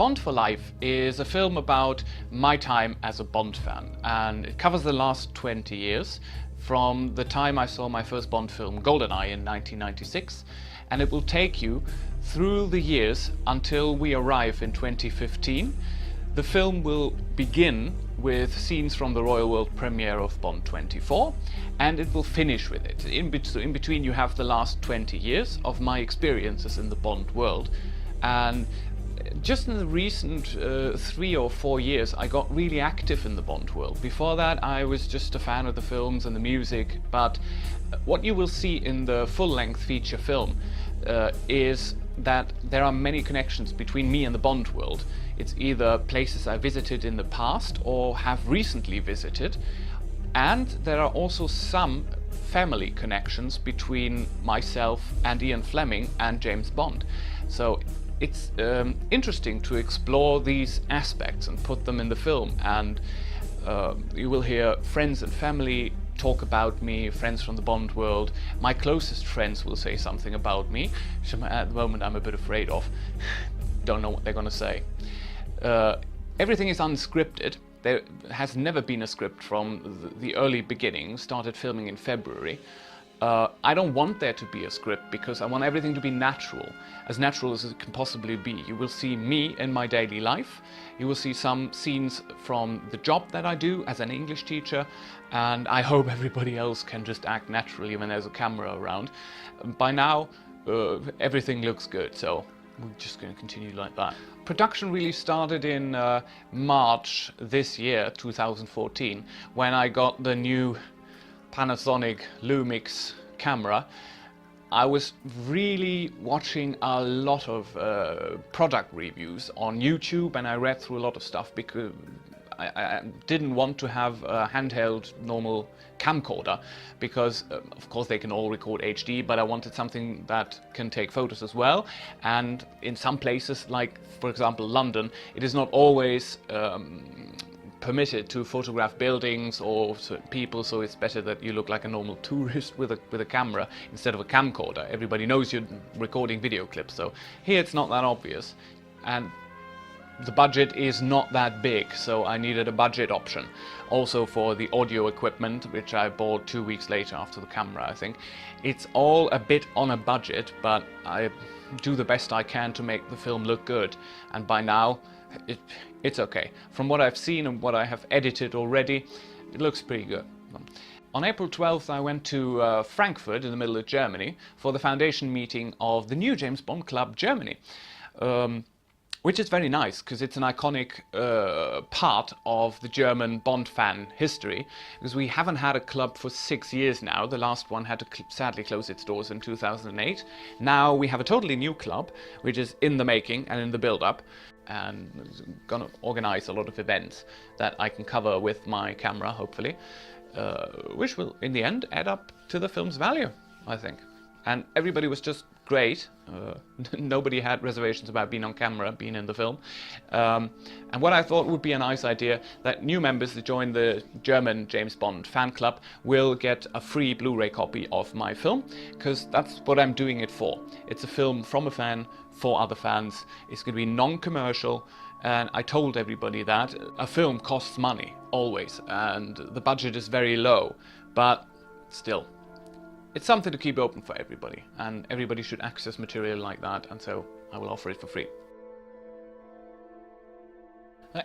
Bond for Life is a film about my time as a Bond fan, and it covers the last 20 years from the time I saw my first Bond film, GoldenEye, in 1996, and it will take you through the years until we arrive in 2015. The film will begin with scenes from the Royal World premiere of Bond 24, and it will finish with it. In between you have the last 20 years of my experiences in the Bond world, and just in the recent 3 or 4 years I got really active in the Bond world. Before that I was just a fan of the films and the music, but what you will see in the full-length feature film is that there are many connections between me and the Bond world. It's either places I visited in the past or have recently visited, and there are also some family connections between myself and Ian Fleming and James Bond. So it's interesting to explore these aspects and put them in the film, and you will hear friends and family talk about me, friends from the Bond world. My closest friends will say something about me, which at the moment I'm a bit afraid of. Don't know what they're gonna say. Everything is unscripted. There has never been a script from the early beginning. Started filming in February. I don't want there to be a script because I want everything to be natural as it can possibly be. You will see me in my daily life. You will see some scenes from the job that I do as an English teacher, and I hope everybody else can just act naturally when there's a camera around. By now, everything looks good, so we're just going to continue like that. Production really started in March this year, 2014, when I got the new Panasonic Lumix camera. I was really watching a lot of product reviews on YouTube, and I read through a lot of stuff because I didn't want to have a handheld normal camcorder because of course they can all record HD, but I wanted something that can take photos as well. And in some places, like for example London, it is not always permitted to photograph buildings or people, so it's better that you look like a normal tourist with a camera instead of a camcorder. Everybody knows you're recording video clips, so here it's not that obvious, and the budget is not that big, so I needed a budget option. Also for the audio equipment, which I bought 2 weeks later after the camera, I think. It's all a bit on a budget, but I do the best I can to make the film look good, and by now it's okay. From what I've seen and what I have edited already, it looks pretty good. On April 12th I went to Frankfurt in the middle of Germany for the foundation meeting of the new James Bond Club Germany, which is very nice because it's an iconic part of the German Bond fan history, because we haven't had a club for 6 years now. The last one had to sadly close its doors in 2008. Now we have a totally new club which is in the making and in the build-up, and gonna organize a lot of events that I can cover with my camera, hopefully, which will in the end add up to the film's value, I think. And everybody was just great. Nobody had reservations about being on camera, being in the film. And what I thought would be a nice idea, that new members that join the German James Bond fan club will get a free Blu-ray copy of my film, because that's what I'm doing it for. It's a film from a fan for other fans. It's going to be non-commercial, and I told everybody that a film costs money, always, and the budget is very low, but still. It's something to keep open for everybody, and everybody should access material like that, and so I will offer it for free.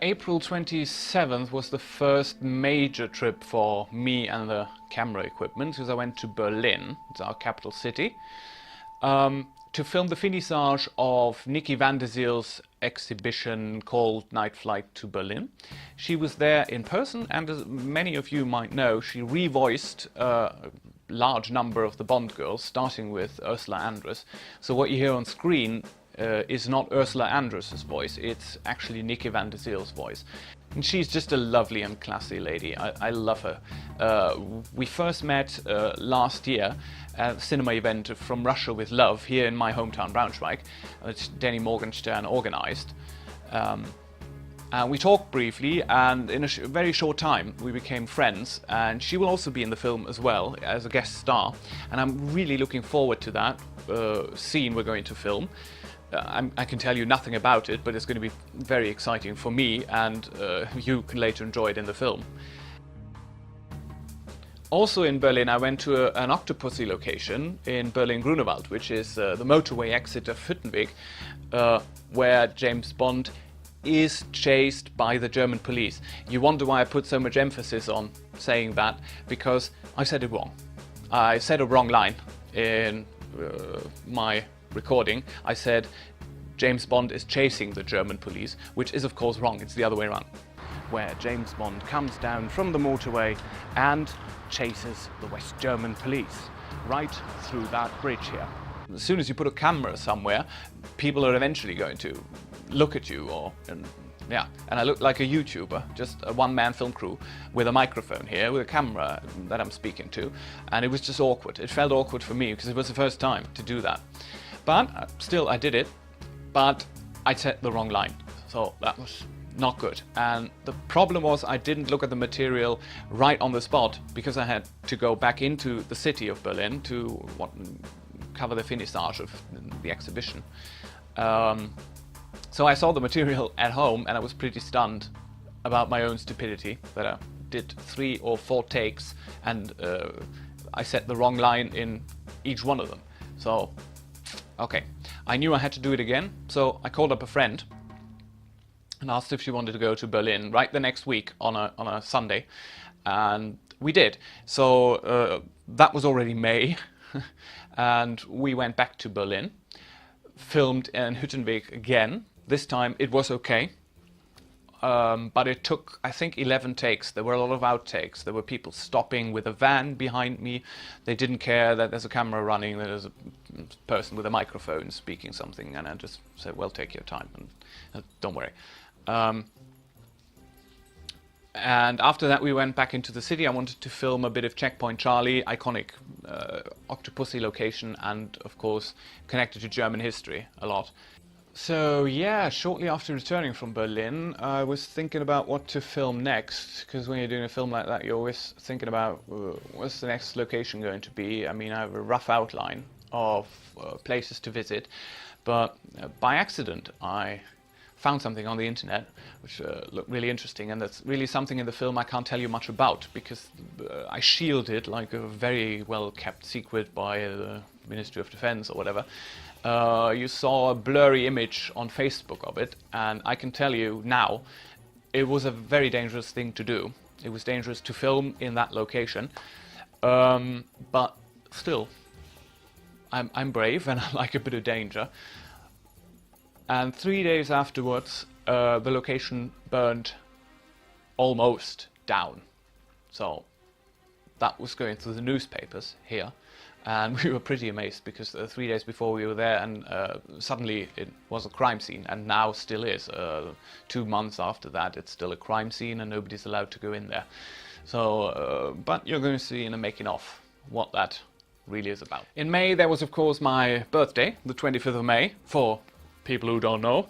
April 27th was the first major trip for me and the camera equipment, because I went to Berlin, it's our capital city, to film the finissage of Nikki van der Ziel's exhibition called Night Flight to Berlin. She was there in person, and as many of you might know, she revoiced large number of the Bond girls, starting with Ursula Andress. So what you hear on screen is not Ursula Andress's voice, it's actually Nikki van der Ziel's voice. And she's just a lovely and classy lady. I love her. We first met last year at a cinema event From Russia with Love here in my hometown Braunschweig, which Denny Morgenstern organized. We talked briefly, and in a very short time we became friends, and she will also be in the film as well as a guest star, and I'm really looking forward to that scene we're going to film. I can tell you nothing about it, but it's going to be very exciting for me, and you can later enjoy it in the film. Also in Berlin, I went to an Octopussy location in Berlin-Grunewald, which is the motorway exit of Hüttenweg, where James Bond is chased by the German police. You wonder why I put so much emphasis on saying that, because I said it wrong. I said a wrong line in my recording. I said James Bond is chasing the German police, which is of course wrong. It's the other way around, where James Bond comes down from the motorway and chases the West German police right through that bridge here. As soon as you put a camera somewhere, people are eventually going to look at you, and I look like a YouTuber, just a one-man film crew with a microphone here, with a camera that I'm speaking to, and it was just awkward. It felt awkward for me because it was the first time to do that. But still, I did it, but I said the wrong line, so that was not good. And the problem was I didn't look at the material right on the spot, because I had to go back into the city of Berlin to cover the finissage of the exhibition. So I saw the material at home, and I was pretty stunned about my own stupidity, that I did 3 or 4 takes, and I set the wrong line in each one of them. So, okay. I knew I had to do it again, so I called up a friend and asked if she wanted to go to Berlin right the next week on a Sunday, and we did. So that was already May, and we went back to Berlin, filmed in Hüttenweg again. This time it was okay, but it took, I think, 11 takes. There were a lot of outtakes. There were people stopping with a van behind me. They didn't care that there's a camera running, that there's a person with a microphone speaking something, and I just said, well, take your time, and don't worry. And after that we went back into the city. I wanted to film a bit of Checkpoint Charlie, iconic Octopussy location, and of course connected to German history a lot. So yeah, shortly after returning from Berlin, I was thinking about what to film next, because when you're doing a film like that, you're always thinking about what's the next location going to be. I mean, I have a rough outline of places to visit, but by accident I found something on the internet which looked really interesting, and that's really something in the film I can't tell you much about, because I shield it like a very well kept secret by the Ministry of Defense or whatever. You saw a blurry image on Facebook of it, and I can tell you now, it was a very dangerous thing to do. It was dangerous to film in that location, but still, I'm brave and I like a bit of danger. And 3 days afterwards, the location burned almost down. So that was going through the newspapers here, and we were pretty amazed, because 3 days before we were there, and suddenly it was a crime scene, and now still is. 2 months after that, it's still a crime scene, and nobody's allowed to go in there. So, but you're going to see in the making of what that really is about. In May, there was of course my birthday, the 25th of May, for people who don't know,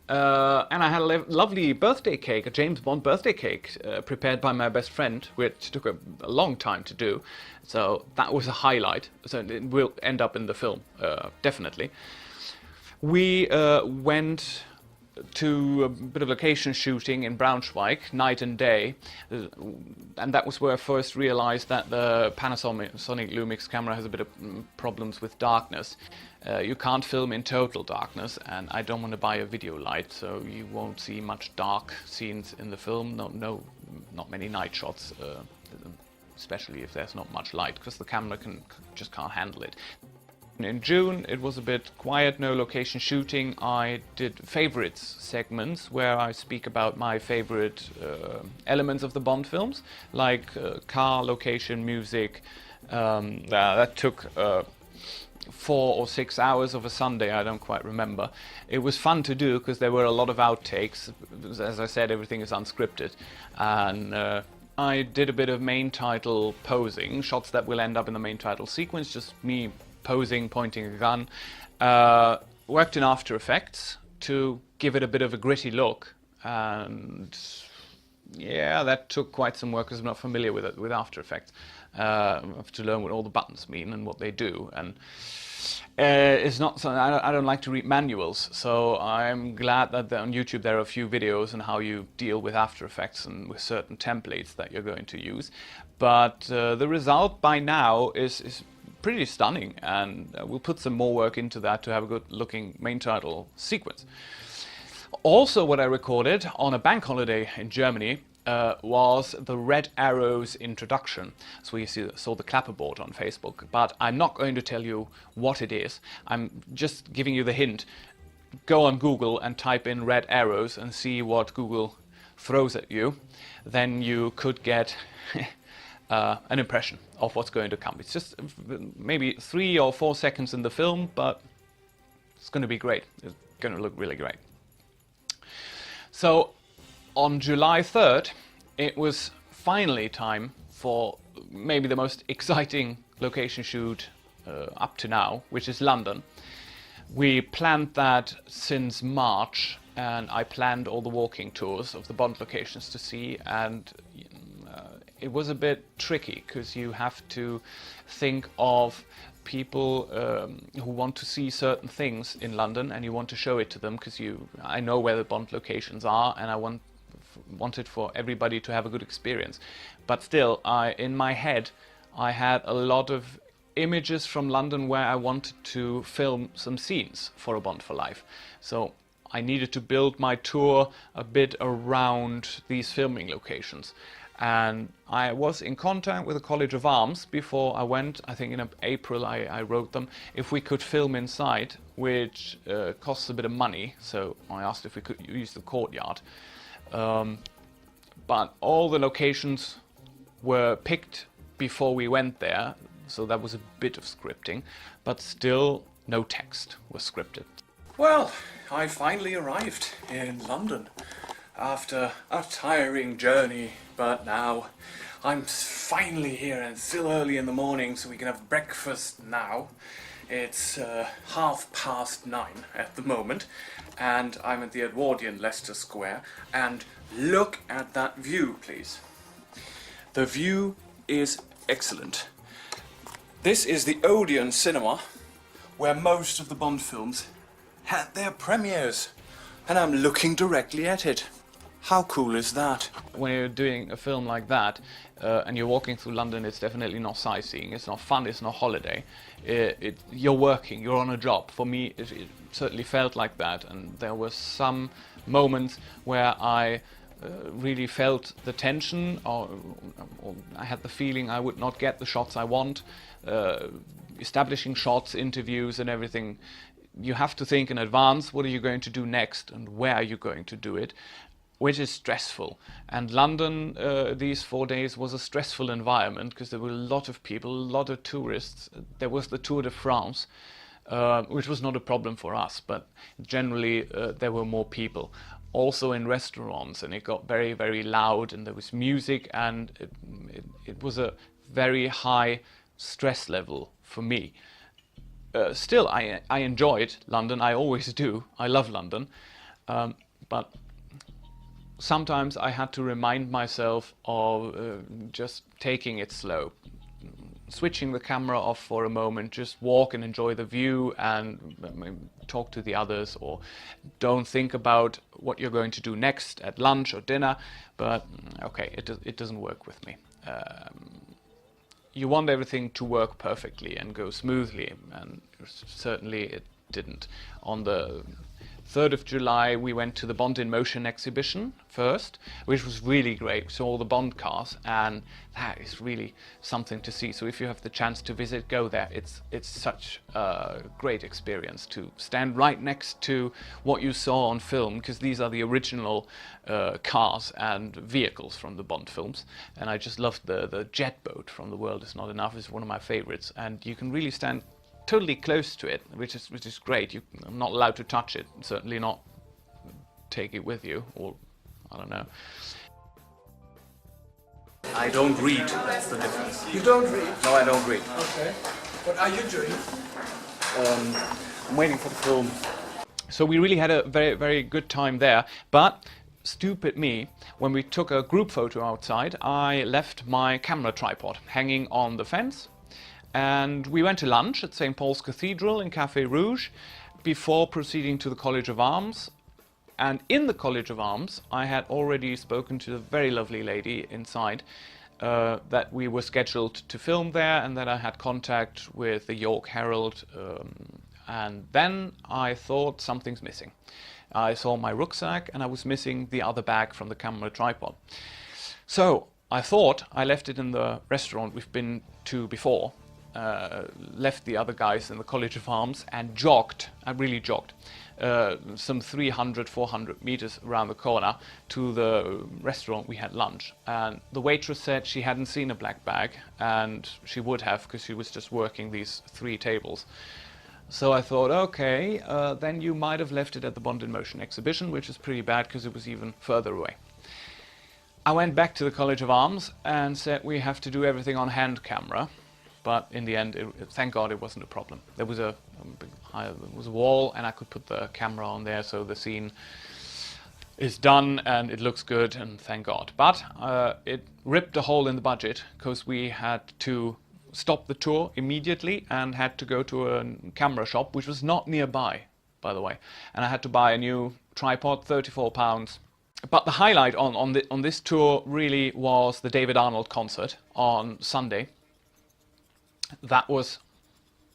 and I had a lovely birthday cake, a James Bond birthday cake, prepared by my best friend, which took a long time to do, so that was a highlight. So it will end up in the film, definitely. We went to a bit of location shooting in Braunschweig, night and day, and that was where I first realized that the Panasonic Lumix camera has a bit of problems with darkness. You can't film in total darkness, and I don't want to buy a video light, so you won't see much dark scenes in the film. Not many night shots, especially if there's not much light, because the camera just can't handle it. In June it was a bit quiet, no location shooting. I did favorites segments where I speak about my favorite elements of the Bond films, like car, location, music. That took 4 or 6 hours of a Sunday, I don't quite remember. It was fun to do because there were a lot of outtakes. As I said, everything is unscripted, and I did a bit of main title posing, shots that will end up in the main title sequence, just me posing, pointing a gun. Worked in After Effects to give it a bit of a gritty look, and Yeah, that took quite some work because I'm not familiar with it, with After Effects. I have to learn what all the buttons mean and what they do, and it's not something I don't like to read manuals. So I'm glad that on YouTube there are a few videos on how you deal with After Effects and with certain templates that you're going to use. But the result by now is pretty stunning, and we'll put some more work into that to have a good looking main title sequence. Also, what I recorded on a bank holiday in Germany was the Red Arrows introduction. So you saw the clapperboard on Facebook, but I'm not going to tell you what it is. I'm just giving you the hint. Go on Google and type in Red Arrows and see what Google throws at you. Then you could get an impression of what's going to come. It's just maybe 3 or 4 seconds in the film, but it's going to be great. It's going to look really great. So on July 3rd, it was finally time for maybe the most exciting location shoot up to now, which is London. We planned that since March, and I planned all the walking tours of the Bond locations to see, and it was a bit tricky because you have to think of people who want to see certain things in London, and you want to show it to them because I know where the Bond locations are, and I wanted for everybody to have a good experience. But still, in my head, I had a lot of images from London where I wanted to film some scenes for A Bond for Life. So I needed to build my tour a bit around these filming locations. And I was in contact with the College of Arms before I went. I think in April I wrote them if we could film inside, which costs a bit of money. So I asked if we could use the courtyard. But all the locations were picked before we went there, so that was a bit of scripting, but still no text was scripted. Well, I finally arrived in London after a tiring journey, but now I'm finally here, and it's still early in the morning, so we can have breakfast now. It's 9:30 at the moment, and I'm at the Edwardian, Leicester Square, and look at that view, please. The view is excellent. This is the Odeon cinema, where most of the Bond films had their premieres, and I'm looking directly at it. How cool is that? When you're doing a film like that, and you're walking through London, it's definitely not sightseeing, it's not fun, it's not holiday. You're working, you're on a job. For me, it certainly felt like that, and there were some moments where I really felt the tension, or I had the feeling I would not get the shots I want. Establishing shots, interviews and everything, you have to think in advance, what are you going to do next and where are you going to do it, which is stressful. And London, these 4 days, was a stressful environment because there were a lot of people, a lot of tourists. There was the Tour de France, which was not a problem for us, but generally there were more people. Also in restaurants, and it got very, very loud, and there was music, and it was a very high stress level for me. Still, I enjoyed London, I always do, I love London, but sometimes I had to remind myself of just taking it slow, switching the camera off for a moment, just walk and enjoy the view and talk to the others, or don't think about what you're going to do next at lunch or dinner. But okay, it doesn't work with me. You want everything to work perfectly and go smoothly, and certainly it didn't. On the 3rd of July, we went to the Bond in Motion exhibition first, which was really great. We saw all the Bond cars, and that is really something to see. So if you have the chance to visit, go there. It's such a great experience to stand right next to what you saw on film, because these are the original cars and vehicles from the Bond films. And I just loved the jet boat from The World Is Not Enough. It's one of my favorites, and you can really stand totally close to it, which is great. I'm not allowed to touch it, certainly not take it with you, or I don't know. I don't read, that's the difference. You don't read? No, I don't read. Okay. What are you doing? I'm waiting for the film. So we really had a very, very good time there, but stupid me, when we took a group photo outside, I left my camera tripod hanging on the fence, and we went to lunch at St. Paul's Cathedral in Café Rouge before proceeding to the College of Arms. And in the College of Arms, I had already spoken to a very lovely lady inside that we were scheduled to film there, and that I had contact with the York Herald. And then I thought something's missing. I saw my rucksack and I was missing the other bag from the camera tripod. So I thought I left it in the restaurant we've been to before, left the other guys in the College of Arms and jogged, I really jogged, some 300, 400 meters around the corner to the restaurant we had lunch. And the waitress said she hadn't seen a black bag, and she would have because she was just working these 3 tables. So I thought, okay, then you might have left it at the Bond in Motion exhibition, which is pretty bad because it was even further away. I went back to the College of Arms and said we have to do everything on hand camera, but in the end, thank God it wasn't a problem. There was a wall and I could put the camera on there, so the scene is done and it looks good, and thank God. But it ripped a hole in the budget because we had to stopped the tour immediately and had to go to a camera shop, which was not nearby, by the way. And I had to buy a new tripod, £34. But the highlight on this tour really was the David Arnold concert on Sunday. That was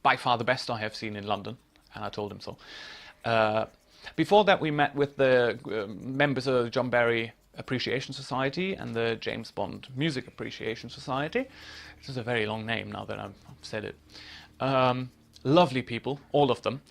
by far the best I have seen in London, and I told him so. Before that, we met with the members of the John Barry Appreciation Society and the James Bond Music Appreciation Society. This is a very long name now that I've said it. Lovely people, all of them,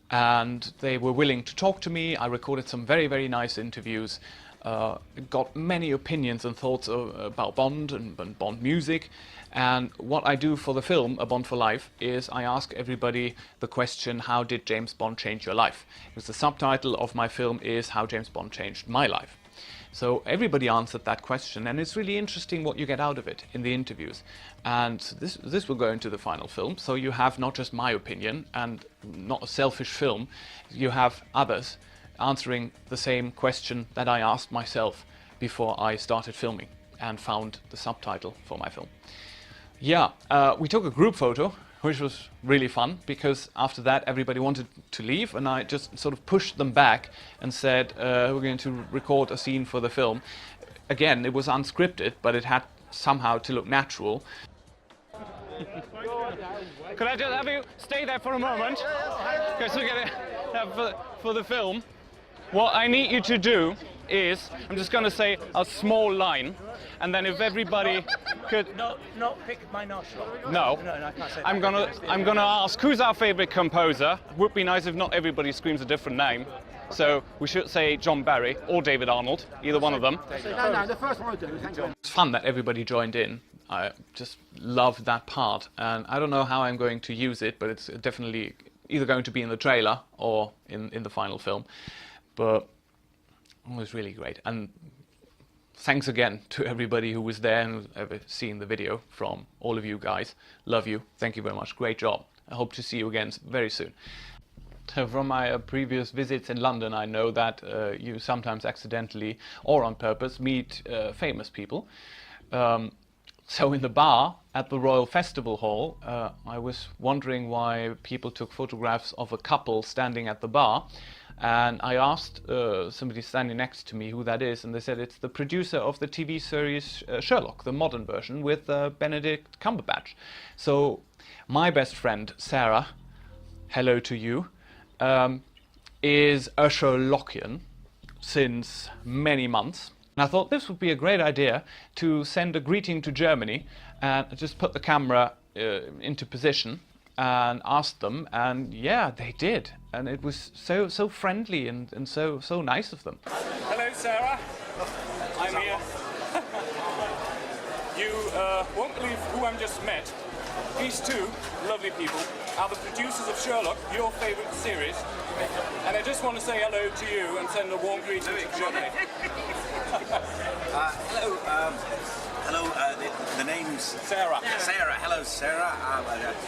and they were willing to talk to me. I recorded some very, very nice interviews, got many opinions and thoughts about Bond and Bond music. And what I do for the film, A Bond for Life, is I ask everybody the question, how did James Bond change your life? Because the subtitle of my film is How James Bond Changed My Life. So everybody answered that question, and it's really interesting what you get out of it in the interviews. And this will go into the final film, so you have not just my opinion and not a selfish film, you have others answering the same question that I asked myself before I started filming and found the subtitle for my film. Yeah, we took a group photo, which was really fun, because after that everybody wanted to leave, and I just sort of pushed them back and said, we're going to record a scene for the film. Again, it was unscripted, but it had somehow to look natural. Could I just have you stay there for a moment? Because we're going to have for the film. What I need you to do is, I'm just going to say a small line, and then if everybody could... Not pick my nostril. No. No, I can't say that. I'm gonna ask, who's our favourite composer? Would be nice if not everybody screams a different name. So we should say John Barry or David Arnold, either one of them. No, the first one will do, thank you. It's fun that everybody joined in. I just loved that part, and I don't know how I'm going to use it, but it's definitely either going to be in the trailer or in the final film. But it was really great, and thanks again to everybody who was there and who's ever seen the video, from all of you guys. Love you, thank you very much, great job. I hope to see you again very soon. So from my previous visits in London, I know that you sometimes accidentally or on purpose meet famous people. So in the bar at the Royal Festival Hall, I was wondering why people took photographs of a couple standing at the bar. And I asked somebody standing next to me who that is, and they said it's the producer of the TV series Sherlock, the modern version, with Benedict Cumberbatch. So my best friend, Sarah, hello to you, is a Sherlockian since many months. And I thought this would be a great idea to send a greeting to Germany and just put the camera into position and asked them, and yeah, they did, and it was so friendly and so nice of them. Hello, Sarah. I'm here. You won't believe who I've just met. These two lovely people are the producers of Sherlock, your favourite series, and I just want to say hello to you and send a warm greeting to Germany. Hello. hello. The name's Sarah. Sarah. Hello, Sarah.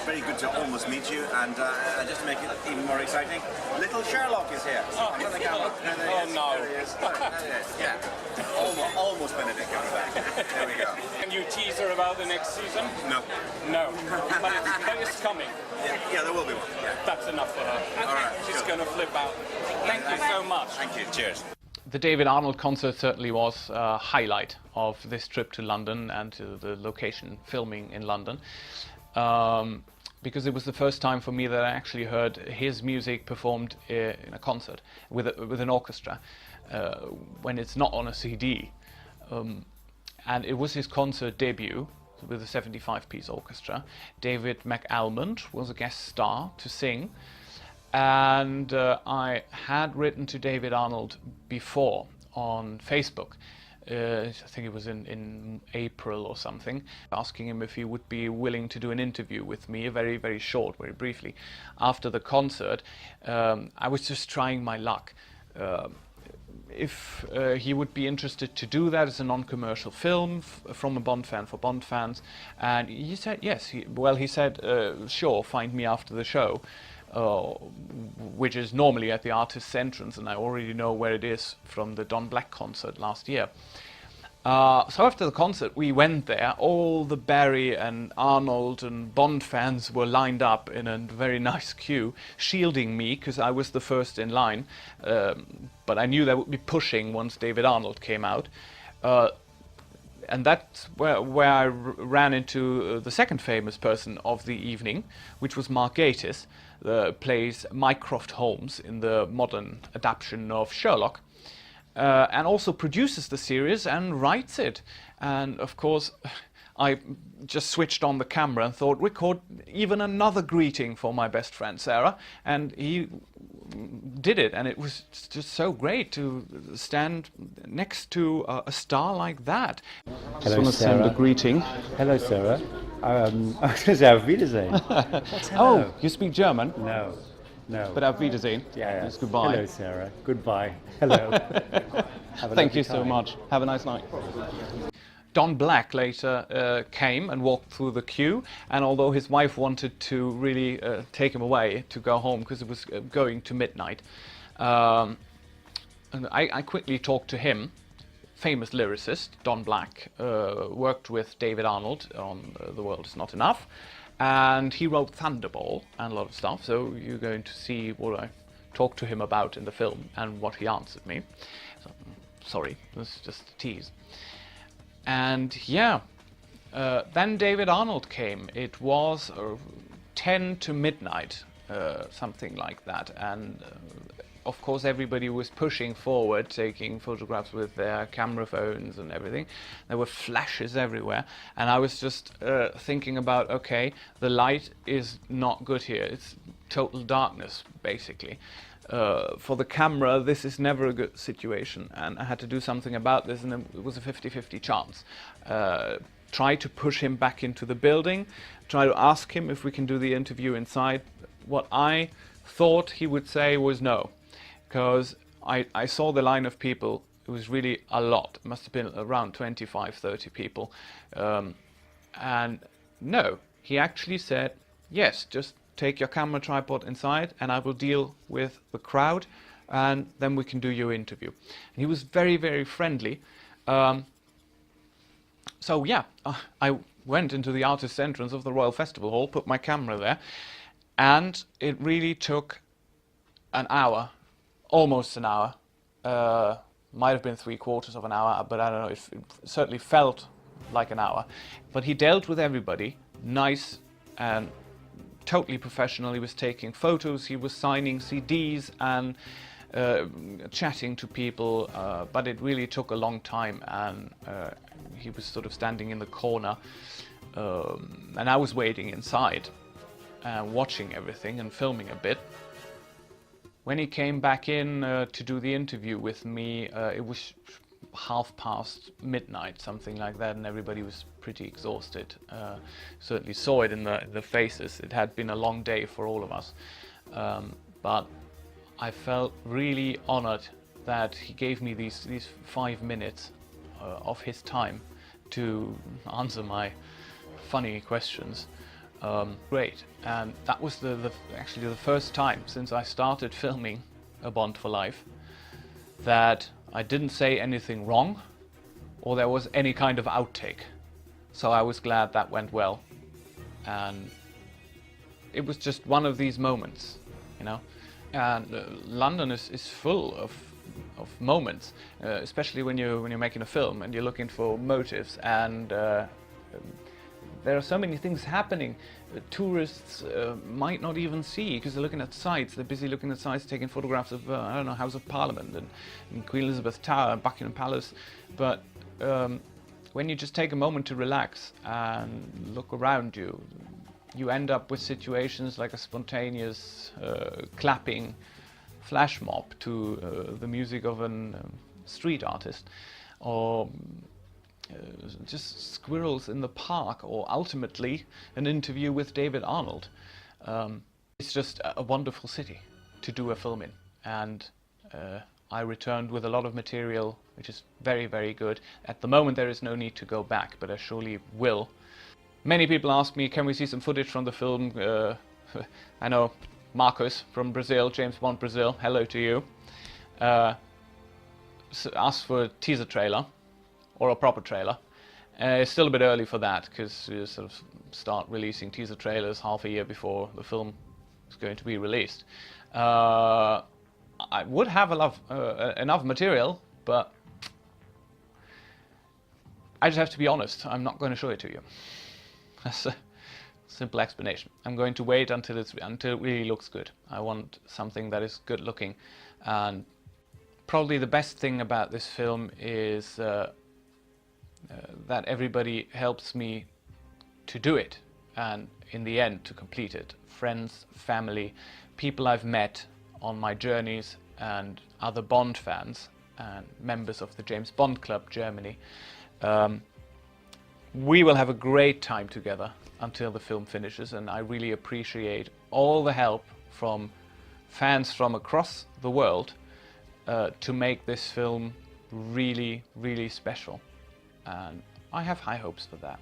Very good to almost meet you. And just to make it even more exciting, little Sherlock is here. Oh, There he no. There he is. There he is. Yeah. Almost Benedict Cumberbatch. There we go. Can you tease her about the next season? No. No. But it's coming. Yeah, there will be one. Yeah. That's enough for her. All right. She's Cool. going to flip out. Thank you so much. Thank you. Cheers. The David Arnold concert certainly was a highlight of this trip to London and to the location filming in London, because it was the first time for me that I actually heard his music performed in a concert with an orchestra, when it's not on a CD. And it was his concert debut with a 75-piece orchestra. David McAlmond was a guest star to sing. And I had written to David Arnold before on Facebook, I think it was in April or something, asking him if he would be willing to do an interview with me, very, very short, very briefly. After the concert, I was just trying my luck. If he would be interested to do that as a non-commercial film from a Bond fan for Bond fans. And he said yes. He said, sure, find me after the show. Which is normally at the artist's entrance, and I already know where it is from the Don Black concert last year. So after the concert, we went there. All the Barry and Arnold and Bond fans were lined up in a very nice queue, shielding me because I was the first in line. But I knew they would be pushing once David Arnold came out. And that's where I ran into the second famous person of the evening, which was Mark Gatiss, plays Mycroft Holmes in the modern adaptation of Sherlock, and also produces the series and writes it. And of course, I just switched on the camera and thought, record even another greeting for my best friend Sarah, and he did it, and it was just so great to stand next to a star like that. Hello, Sarah. Send a greeting. Hello, Sarah. I was going to say Auf Wiedersehen. What's hello? Oh, you speak German? No. But Auf Wiedersehen. Yeah. It's goodbye. Hello, Sarah. Goodbye. Hello. Thank you so much. Have a nice night. Don Black later came and walked through the queue, and although his wife wanted to really take him away to go home because it was going to midnight, and I quickly talked to him. Famous lyricist, Don Black, worked with David Arnold on The World Is Not Enough, and he wrote Thunderball and a lot of stuff, so you're going to see what I talked to him about in the film and what he answered me. So, sorry, this is just a tease. And yeah, then David Arnold came. It was 10 to midnight, something like that, and of course everybody was pushing forward, taking photographs with their camera phones and everything. There were flashes everywhere, and I was just thinking about, okay, the light is not good here. It's total darkness, basically. For the camera, this is never a good situation, and I had to do something about this, and it was a 50-50 chance. Try to push him back into the building, try to ask him if we can do the interview inside. What I thought he would say was no, because I saw the line of people. It was really a lot. It must have been around 25, 30 people. And no, he actually said, yes, just take your camera tripod inside and I will deal with the crowd, and then we can do your interview. And he was very, very friendly. So yeah, I went into the artist's entrance of the Royal Festival Hall, put my camera there, and it really took an hour, almost an hour. Might have been 3/4 of an hour, but I don't know, it certainly felt like an hour. But he dealt with everybody, nice and totally professional. He was taking photos, he was signing CDs and chatting to people, but it really took a long time, and he was sort of standing in the corner, and I was waiting inside, watching everything and filming a bit. When he came back in to do the interview with me, it was midnight, something like that, and everybody was pretty exhausted. Certainly saw it in the faces. It had been a long day for all of us, but I felt really honored that he gave me these 5 minutes of his time to answer my funny questions. Great, and that was actually the first time since I started filming A Bond for Life that I didn't say anything wrong or there was any kind of outtake. So I was glad that went well, and it was just one of these moments, you know. And London is full of moments, especially when you're making a film and you're looking for motives, and there are so many things happening. Tourists might not even see because they're looking at sites. They're busy looking at sites, taking photographs of I don't know, House of Parliament and Queen Elizabeth Tower and Buckingham Palace. But when you just take a moment to relax and look around you, you end up with situations like a spontaneous clapping flash mob to the music of a street artist, or just squirrels in the park, or ultimately an interview with David Arnold. It's just a wonderful city to do a film in, and I returned with a lot of material which is very, very good. At the moment there is no need to go back, but I surely will. Many people ask me, can we see some footage from the film? I know Marcos from Brazil, James Bond Brazil, hello to you, asked for a teaser trailer or a proper trailer. It's still a bit early for that because you sort of start releasing teaser trailers half a year before the film is going to be released. I would have enough material, but I just have to be honest, I'm not going to show it to you. That's a simple explanation. I'm going to wait until it really looks good. I want something that is good looking, and probably the best thing about this film is that everybody helps me to do it, and in the end to complete it. Friends, family, people I've met on my journeys, and other Bond fans and members of the James Bond Club Germany. We will have a great time together until the film finishes, and I really appreciate all the help from fans from across the world to make this film really, really special. And I have high hopes for that.